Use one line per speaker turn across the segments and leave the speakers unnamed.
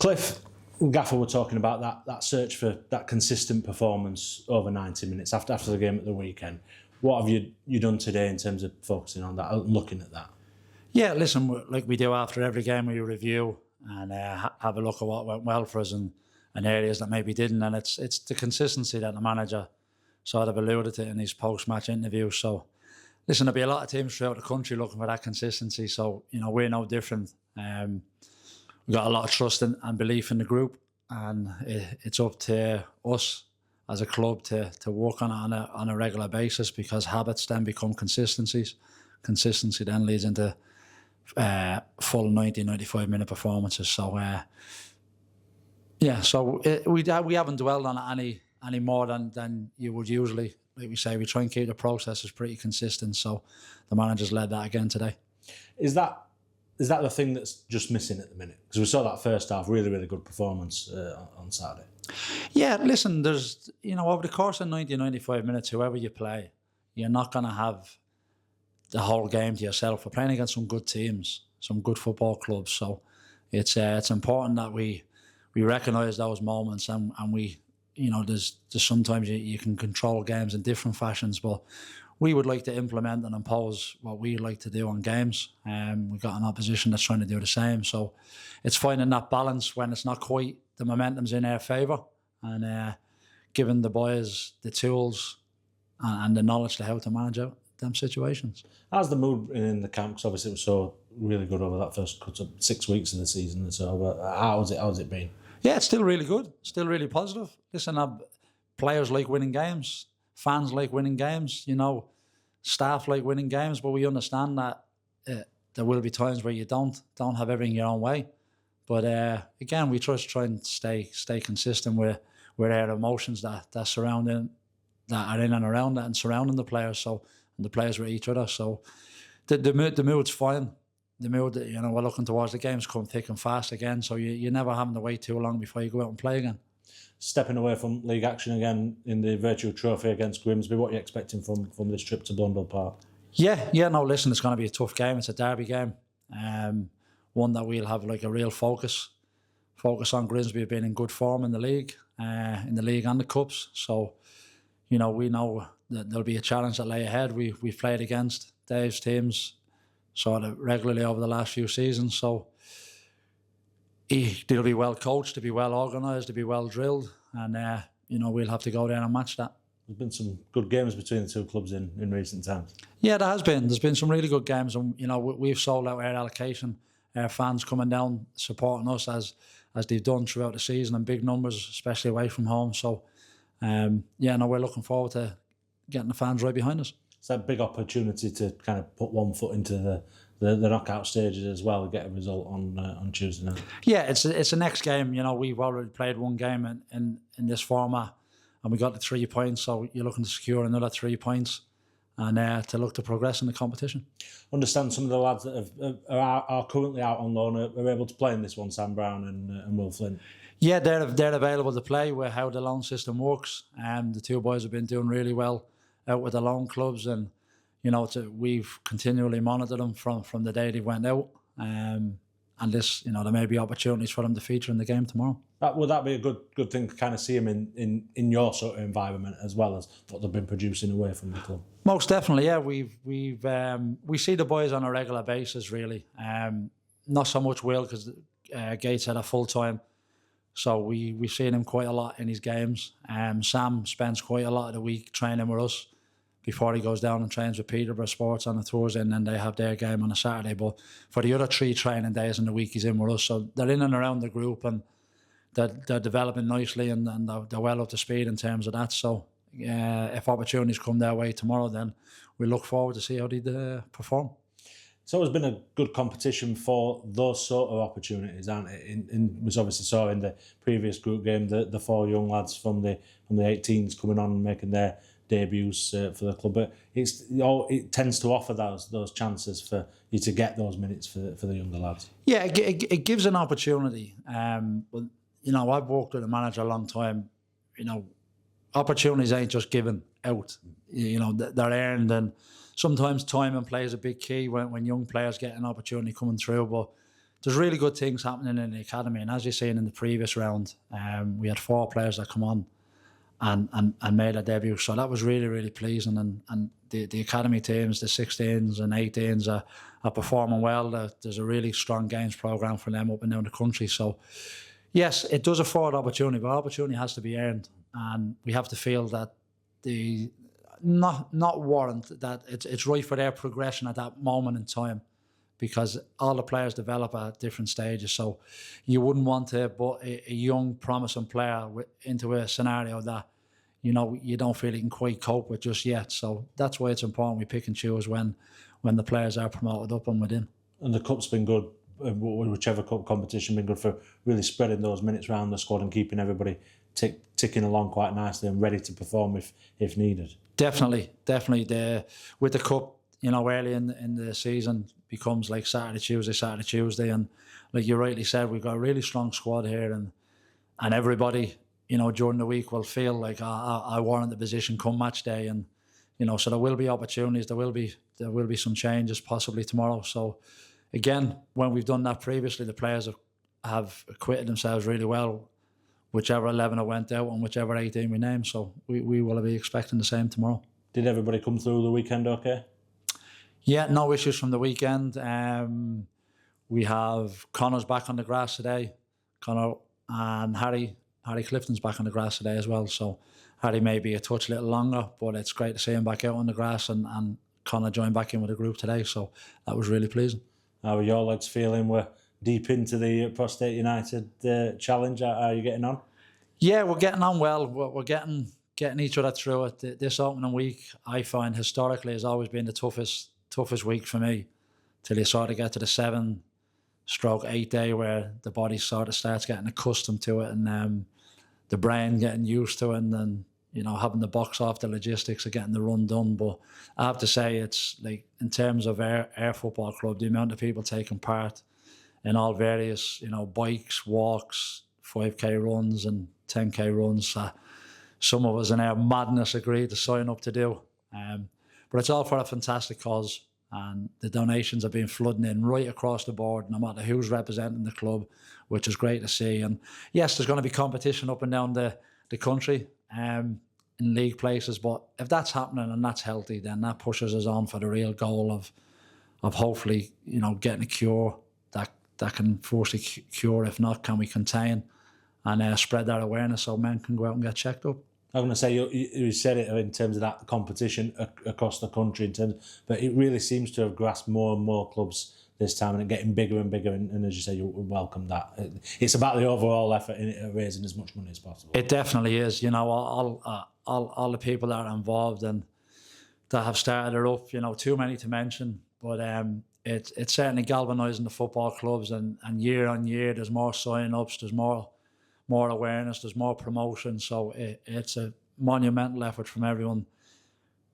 Cliff, Gaffer were talking about that search for that consistent performance over 90 minutes after the game at the weekend. What have you done today in terms of focusing on that, looking at that?
Yeah, listen, like we do after every game, we review and have a look at what went well for us and areas that maybe didn't. And it's the consistency that the manager sort of alluded to in his post-match interview. So, listen, there'll be a lot of teams throughout the country looking for that consistency. So, we're no different. We've got a lot of trust and belief in the group, and it's up to us as a club to work on it on a regular basis, because habits then become consistencies. Consistency then leads into full 90, 95-minute performances. So, we haven't dwelled on it any more than you would usually. Like we say, we try and keep the processes pretty consistent. So the manager's led that again today.
Is that the thing that's just missing at the minute? Because we saw that first half, really, really good performance on Saturday.
Yeah, listen, there's, over the course of 90, 95 minutes, whoever you play, you're not going to have the whole game to yourself. We're playing against some good teams, some good football clubs. So it's important that we recognise those moments and we, there's sometimes you can control games in different fashions, but we would like to implement and impose what we like to do on games. We've got an opposition that's trying to do the same. So it's finding that balance when it's not quite the momentum's in our favour, and giving the boys the tools and the knowledge to how to manage out them situations.
How's the mood in the camp? Because obviously it was so really good over that first 6 weeks of the season or so. But how's it been?
Yeah, it's still really good. Still really positive. Listen, players like winning games. Fans like winning games, staff like winning games, but we understand that there will be times where you don't have everything your own way. But again, we try and stay consistent with our emotions that are in and around that and surrounding the players. So, and the players with each other. So the mood's fine. The mood, we're looking towards the games come thick and fast again. So you're never having to wait too long before you go out and play again.
Stepping away from league action again in the Vertu Trophy against Grimsby, what are you expecting from this trip to Blundell Park?
No, listen, it's going to be a tough game. It's a derby game. One that we'll have like a real focus on. Grimsby have been in good form in the league and the cups. So, we know that there'll be a challenge that lay ahead. We've played against Dave's teams sort of regularly over the last few seasons. So they'll be well coached, to be well organised, to be well drilled, and we'll have to go there and match that.
There's been some good games between the two clubs in recent times.
Yeah, there has been. There's been some really good games, and we've sold out our allocation. Our fans coming down supporting us as they've done throughout the season in big numbers, especially away from home. So we're looking forward to getting the fans right behind us.
It's a big opportunity to kind of put one foot into the knockout stages as well, get a result on Tuesday night. Yeah,
it's the next game. We've already played one game in this format, and we got the 3 points. So you're looking to secure another 3 points, and to look to progress in the competition.
Understand some of the lads that are currently out on loan are able to play in this one. Sam Brown and Will Flint.
Yeah, they're available to play with how the loan system works. The two boys have been doing really well out with the loan clubs, and we've continually monitored them from the day they went out. And this, there may be opportunities for them to feature in the game tomorrow.
Would that be a good thing to kind of see them in your sort of environment as well as what they've been producing away from the club?
Most definitely, yeah. We see the boys on a regular basis, really. Not so much Will, because Gates had a full time, so we've seen him quite a lot in his games. Sam spends quite a lot of the week training with us before he goes down and trains with Peterborough Sports on a Thursday, and then they have their game on a Saturday. But for the other 3 training days in the week, he's in with us. So they're in and around the group, and they're developing nicely, and they're well up to speed in terms of that. So if opportunities come their way tomorrow, then we look forward to see how they perform.
It's always been a good competition for those sort of opportunities, aren't it? We obviously saw in the previous group game the 4 young lads from the 18s coming on and making their debuts for the club, but it tends to offer those chances for you to get those minutes for the younger lads. Yeah,
it gives an opportunity. But I've worked with a manager a long time. Opportunities ain't just given out. They're earned, and sometimes timing plays a big key when young players get an opportunity coming through. But there's really good things happening in the academy. And as you've seen in the previous round, we had 4 players that come on and made a debut. So that was really, really pleasing. And the academy teams, the 16s and 18s are performing well. There's a really strong games programme for them up and down the country. So yes, it does afford opportunity, but opportunity has to be earned. And we have to feel that not warrant that it's right for their progression at that moment in time, because all the players develop at different stages. So you wouldn't want to put a young, promising player into a scenario that, you don't feel he can quite cope with just yet. So that's why it's important we pick and choose when the players are promoted up and within.
And the cup's been good, whichever cup competition, been good for really spreading those minutes around the squad and keeping everybody ticking along quite nicely and ready to perform if needed.
Definitely. With the cup, early in the season becomes like Saturday, Tuesday. And like you rightly said, we've got a really strong squad here, and everybody, during the week will feel like I warrant the position come match day. And, so there will be opportunities. There will be some changes possibly tomorrow. So again, when we've done that previously, the players have acquitted themselves really well, whichever 11 went out and whichever 18 we named. So we will be expecting the same tomorrow. Did
everybody come through the weekend okay?
Yeah, no issues from the weekend. We have Connor's back on the grass today. Connor and Harry Clifton's back on the grass today as well. So Harry may be a touch little longer, but it's great to see him back out on the grass, and Connor joined back in with the group today. So that was really pleasing.
How are your legs feeling? We're deep into the Prostate United challenge. How are you getting on?
Yeah, we're getting on well. We're getting each other through it. This opening week, I find historically has always been the toughest week for me, till you sort of get to the 7/8 day where the body sort of starts getting accustomed to it, and the brain getting used to it, and then having to box off the logistics of getting the run done. But I have to say, it's like, in terms of our football club, the amount of people taking part in all various bikes, walks, 5k runs and 10k runs. Some of us in our madness agreed to sign up to do. But it's all for a fantastic cause, and the donations have been flooding in right across the board, no matter who's representing the club, which is great to see. And yes, there's going to be competition up and down the country in league places, but if that's happening and that's healthy, then that pushes us on for the real goal of hopefully getting a cure that can force a cure. If not, can we contain and spread that awareness so men can go out and get checked up.
I'm going to say, you said it in terms of that competition across the country, but it really seems to have grasped more and more clubs this time, and it getting bigger and bigger. And as you say, you welcome that. It's about the overall effort in raising as much money as possible.
It definitely is. All the people that are involved and that have started it up. Too many to mention, but it's certainly galvanising the football clubs, and year on year, there's more sign-ups, there's more awareness, there's more promotion. So it's a monumental effort from everyone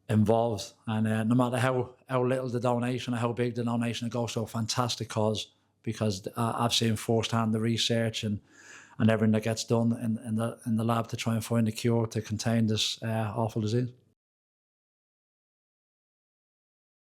involved. And no matter how little the donation or how big the donation, it goes to a fantastic cause, because I've seen firsthand the research and everything that gets done in the lab to try and find a cure to contain this awful disease.